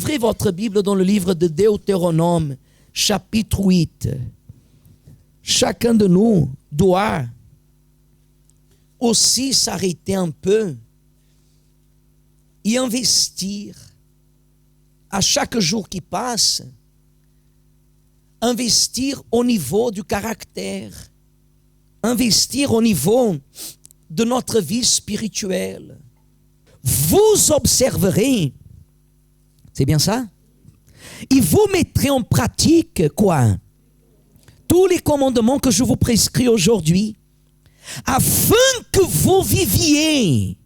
Ouvrez votre Bible dans le livre de Deutéronome, chapitre 8. Chacun de nous doit aussi s'arrêter un peu et investir à chaque jour qui passe, investir au niveau du caractère, investir au niveau de notre vie spirituelle. Vous observerez, c'est bien ça? Et vous mettrez en pratique quoi? Tous les commandements que je vous prescris aujourd'hui, afin que vous viviez,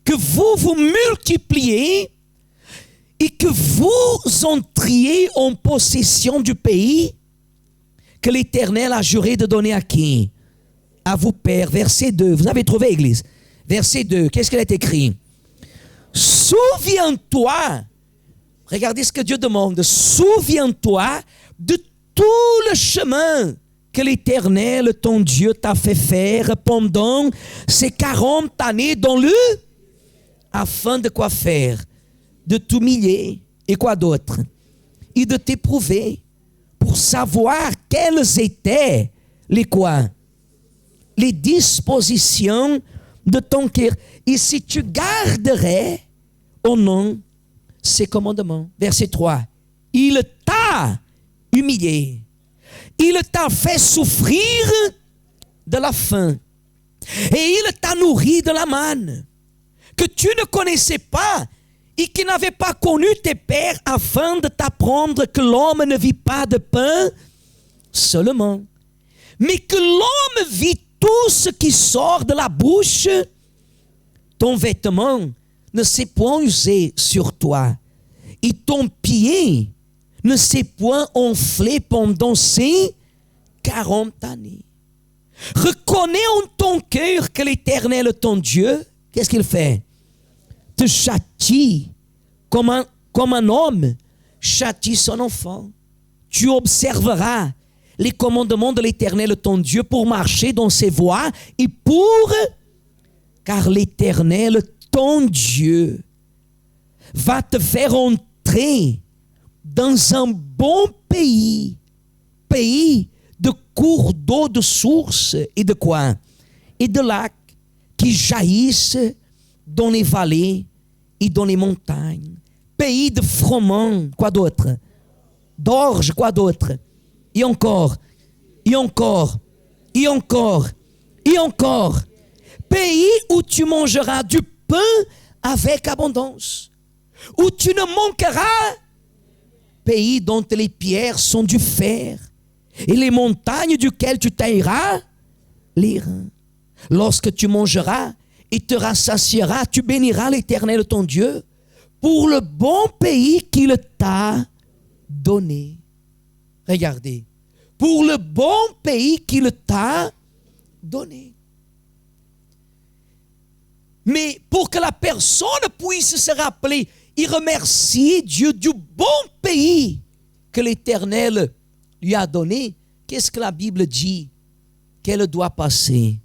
que vous vous multipliez et que vous entriez en possession du pays que l'Éternel a juré de donner à qui? À vos pères. Verset 2. Vous avez trouvé, Église? Verset 2. Qu'est-ce qu'il est écrit? Souviens-toi. Regardez ce que Dieu demande. Souviens-toi de tout le chemin que l'Éternel, ton Dieu, t'a fait faire pendant ces 40 années dans le... Afin de quoi faire? De t'humilier. Et quoi d'autre? Et de t'éprouver pour savoir quelles étaient les quoi? Les dispositions de ton cœur. Et si tu garderais au nom ces commandements. Verset 3. Il t'a humilié. Il t'a fait souffrir de la faim. Et il t'a nourri de la manne que tu ne connaissais pas et qui n'avait pas connu tes pères, afin de t'apprendre que l'homme ne vit pas de pain seulement, mais que l'homme vit tout ce qui sort de la bouche. Ton vêtement ne s'est point usé sur toi, et ton pied ne s'est point enflé pendant ces 40 années. Reconnais en ton cœur que l'Éternel, ton Dieu, qu'est-ce qu'il fait? Te châtie comme un homme châtie son enfant. Tu observeras les commandements de l'Éternel, ton Dieu, pour marcher dans ses voies et car l'Éternel, ton Dieu, va te faire entrer dans un bon pays, pays de cours d'eau, de sources et de quoi? Et de lacs qui jaillissent dans les vallées et dans les montagnes. Pays de froment, quoi d'autre? D'orge, quoi d'autre? Et encore, et encore, et encore, et encore. Pays où tu mangeras du pain avec abondance, où tu ne manqueras. Pays dont les pierres sont du fer, et les montagnes duquel tu tailleras les reins. Lorsque tu mangeras et te rassasieras, tu béniras l'Éternel ton Dieu pour le bon pays qu'il t'a donné. Regardez, pour le bon pays qu'il t'a donné. Mais pour que la personne puisse se rappeler et remercier Dieu du bon pays que l'Éternel lui a donné, qu'est-ce que la Bible dit? Qu'elle doit passer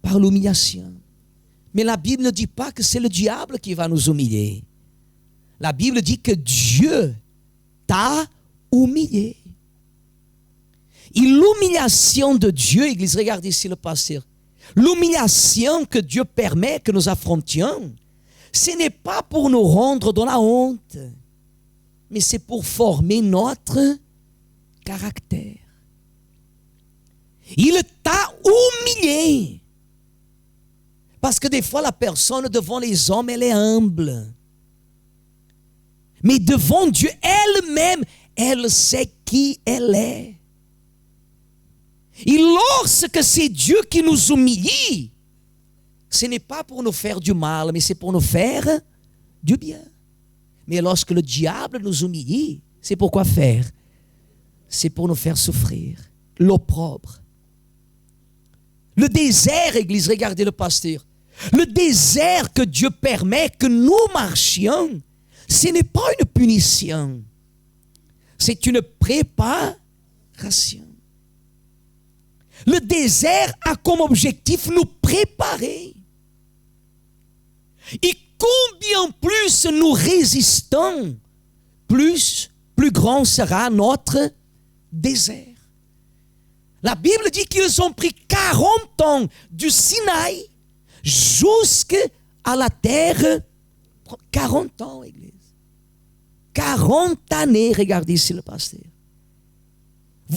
par l'humiliation. Mais la Bible ne dit pas que c'est le diable qui va nous humilier. La Bible dit que Dieu t'a humilié. Et l'humiliation de Dieu, Église, regardez ici le pasteur, l'humiliation que Dieu permet que nous affrontions, ce n'est pas pour nous rendre dans la honte, mais c'est pour former notre caractère. Il t'a humilié. Parce que des fois, la personne devant les hommes, elle est humble. Mais devant Dieu, elle-même, elle sait qui elle est. Et lorsque c'est Dieu qui nous humilie, ce n'est pas pour nous faire du mal, mais c'est pour nous faire du bien. Mais lorsque le diable nous humilie, c'est pour quoi faire? C'est pour nous faire souffrir. L'opprobre. Le désert, Église, regardez le pasteur. Le désert que Dieu permet que nous marchions, ce n'est pas une punition. C'est une préparation. Le désert a comme objectif nous préparer. Et combien plus nous résistons plus grand sera notre désert. La Bible dit qu'ils ont pris 40 ans du Sinaï jusqu'à la terre. 40 ans, Église. 40 années, regardez ici le pasteur.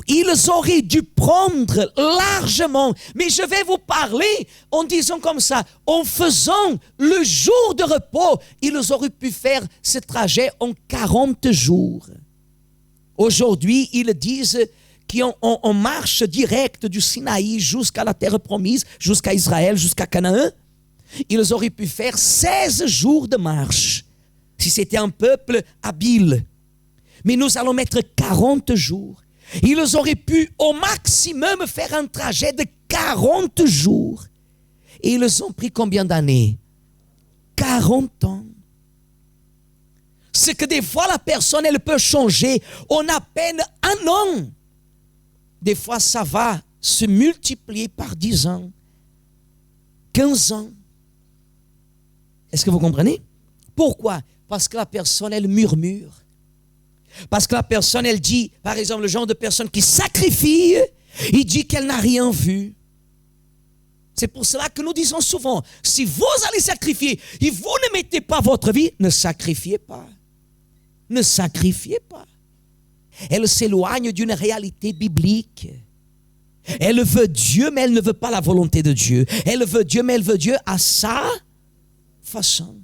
Ils auraient dû prendre largement, mais je vais vous parler en disant comme ça, en faisant le jour de repos, ils auraient pu faire ce trajet en 40 jours. Aujourd'hui, ils disent qu'on marche direct du Sinaï jusqu'à la terre promise, jusqu'à Israël, jusqu'à Canaan. Ils auraient pu faire 16 jours de marche, si c'était un peuple habile. Mais nous allons mettre 40 jours. Ils auraient pu au maximum faire un trajet de 40 jours. Et ils ont pris combien d'années? 40 ans. C'est que des fois la personne, elle peut changer en à peine un an. Des fois ça va se multiplier par 10 ans, 15 ans. Est-ce que vous comprenez? Pourquoi? Parce que la personne, elle murmure. Parce que la personne, elle dit, par exemple, le genre de personne qui sacrifie, il dit qu'elle n'a rien vu. C'est pour cela que nous disons souvent, si vous allez sacrifier et vous ne mettez pas votre vie, ne sacrifiez pas. Ne sacrifiez pas. Elle s'éloigne d'une réalité biblique. Elle veut Dieu, mais elle ne veut pas la volonté de Dieu. Elle veut Dieu, mais elle veut Dieu à sa façon.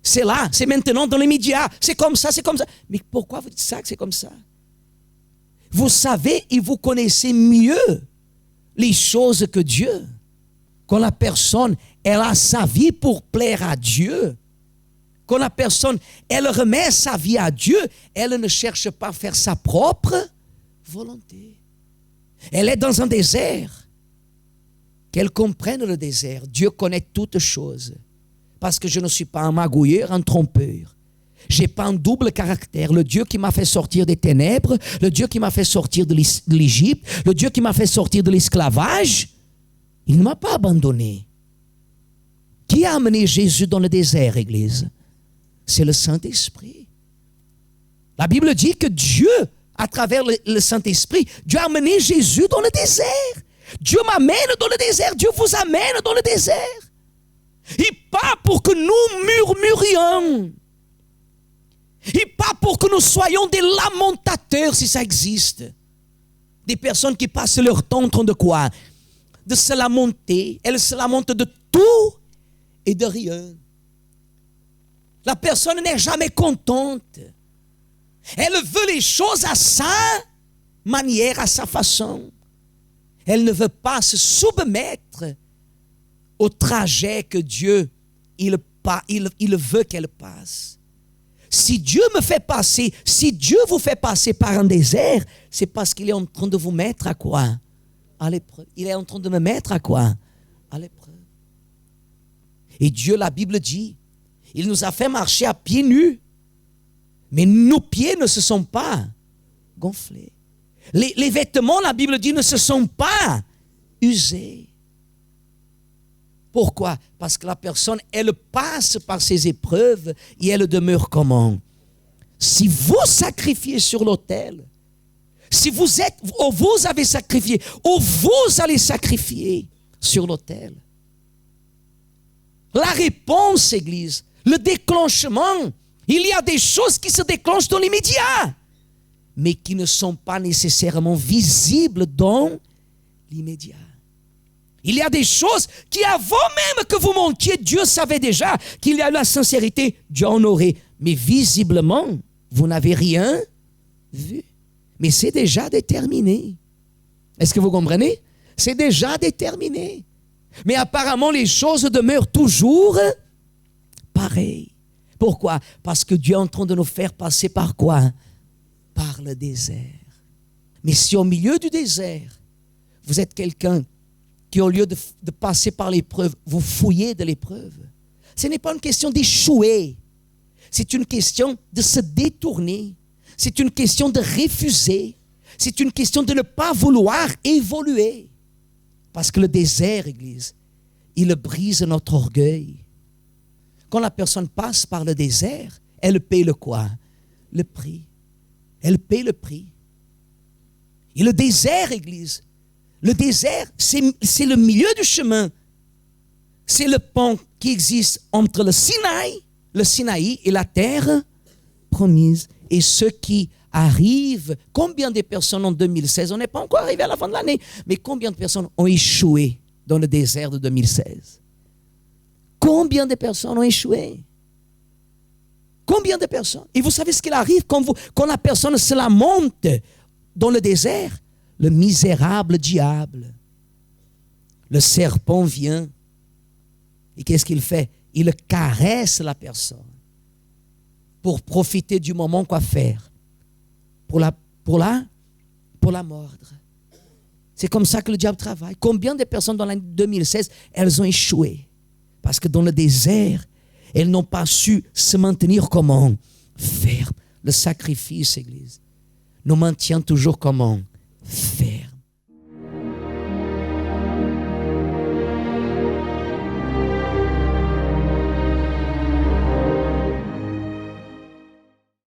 C'est là, c'est maintenant dans les médias, c'est comme ça, c'est comme ça. Mais pourquoi vous dites ça que c'est comme ça? Vous savez et vous connaissez mieux les choses que Dieu. Quand la personne, elle a sa vie pour plaire à Dieu. Quand la personne, elle remet sa vie à Dieu, elle ne cherche pas à faire sa propre volonté. Elle est dans un désert. Qu'elle comprenne le désert. Dieu connaît toutes choses. Parce que je ne suis pas un magouilleur, un trompeur. Je n'ai pas un double caractère. Le Dieu qui m'a fait sortir des ténèbres, le Dieu qui m'a fait sortir de l'Égypte, le Dieu qui m'a fait sortir de l'esclavage, il ne m'a pas abandonné. Qui a amené Jésus dans le désert, Église? C'est le Saint-Esprit. La Bible dit que Dieu, à travers le Saint-Esprit, Dieu a amené Jésus dans le désert. Dieu m'amène dans le désert, Dieu vous amène dans le désert. Et pas pour que nous murmurions. Et pas pour que nous soyons des lamentateurs, si ça existe. Des personnes qui passent leur temps en train de quoi? De se lamenter. Elles se lamentent de tout et de rien. La personne n'est jamais contente. Elle veut les choses à sa manière, à sa façon. Elle ne veut pas se soumettre au trajet que Dieu, il veut qu'elle passe. Si Dieu me fait passer, si Dieu vous fait passer par un désert, c'est parce qu'il est en train de vous mettre à quoi? À l'épreuve. Il est en train de me mettre à quoi? À l'épreuve. Et Dieu, la Bible dit, il nous a fait marcher à pieds nus. Mais nos pieds ne se sont pas gonflés. Les vêtements, la Bible dit, ne se sont pas usés. Pourquoi? Parce que la personne, elle passe par ces épreuves et elle demeure comment? Si vous sacrifiez sur l'autel, si vous avez sacrifié, ou vous allez sacrifier sur l'autel. La réponse, Église, le déclenchement, il y a des choses qui se déclenchent dans l'immédiat, mais qui ne sont pas nécessairement visibles dans l'immédiat. Il y a des choses qui, avant même que vous montiez, Dieu savait déjà qu'il y a la sincérité, Dieu en aurait. Mais visiblement, vous n'avez rien vu. Mais c'est déjà déterminé. Est-ce que vous comprenez? C'est déjà déterminé. Mais apparemment, les choses demeurent toujours pareilles. Pourquoi? Parce que Dieu est en train de nous faire passer par quoi? Par le désert. Mais si au milieu du désert, vous êtes quelqu'un qui, au lieu de passer par l'épreuve, vous fouillez de l'épreuve, ce n'est pas une question d'échouer. C'est une question de se détourner. C'est une question de refuser. C'est une question de ne pas vouloir évoluer. Parce que le désert, Église, il brise notre orgueil. Quand la personne passe par le désert, elle paie le quoi? le prix. Elle paie le prix. Et le désert, Église, le désert, c'est le milieu du chemin. C'est le pont qui existe entre le Sinaï et la terre promise. Et ceux qui arrivent, combien de personnes en 2016, on n'est pas encore arrivé à la fin de l'année, mais combien de personnes ont échoué dans le désert de 2016? Combien de personnes ont échoué? Combien de personnes? Et vous savez ce qu'il arrive quand la personne se la monte dans le désert? Le misérable diable, le serpent vient. Et qu'est-ce qu'il fait? Il caresse la personne pour profiter du moment, quoi faire? Pour la mordre. C'est comme ça que le diable travaille. Combien de personnes dans l'année 2016, elles ont échoué? Parce que dans le désert, elles n'ont pas su se maintenir comment? Ferme. Le sacrifice, Église, nous maintient toujours comment? Ferme.